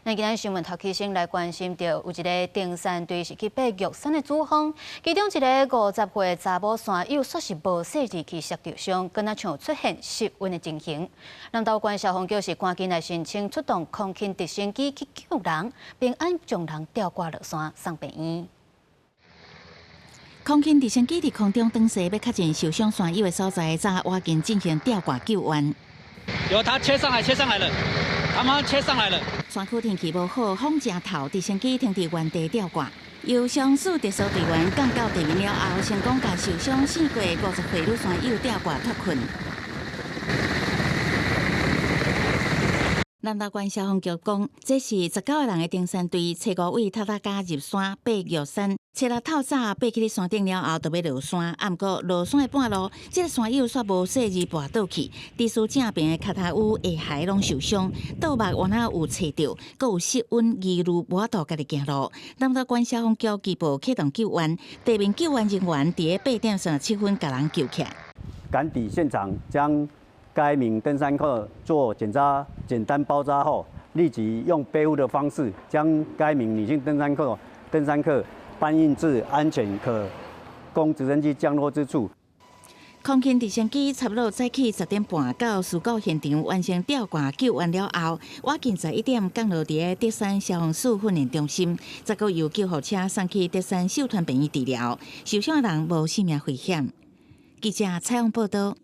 咱今日新闻头起先来关心到，有一个登山队是去爬玉山的主峰，其中一个50岁查某山友说是无细致去摔受伤，跟那像出现失温的情形。南投县消防局是赶紧来申请出动空勤直升机去救人，并按将人吊挂落山送病院。 空勤直升机伫空中登时，要确认受伤山友的所在，才挖紧进行吊挂救援。有，他切上来了，他马上切上来了。山区天气无好，风正透，直升机停伫原地吊挂。由上属特殊队员降到地面了后，成功将受伤4过50岁女山友吊挂脱困。 南投县消防局讲，这是19个人的登山队，初5位踏加入山爬玉山，初6透早爬去山顶了后，就要落山。啊，毋过落山的半路，这个山友煞无细致跋倒去，伫输正边的脚头乌下骸拢受伤，倒目完啊有切到，阁有失温，疑如无法度家己行路。南投县消防局局部启动救援，地面救援人员伫8点37分将人救起来。赶抵现场将 该名登山客做简单包扎后，立即用背负的方式将该名女性登山客搬运至安全可供直升机降落之处。空勤直升机差不多早起10点半到事故现场完成吊挂救援了后，我近11点降落伫德山消防署训练中心，再搁由救护车送去德山秀团病院治疗，受伤的人无性命危险。记者采访报道。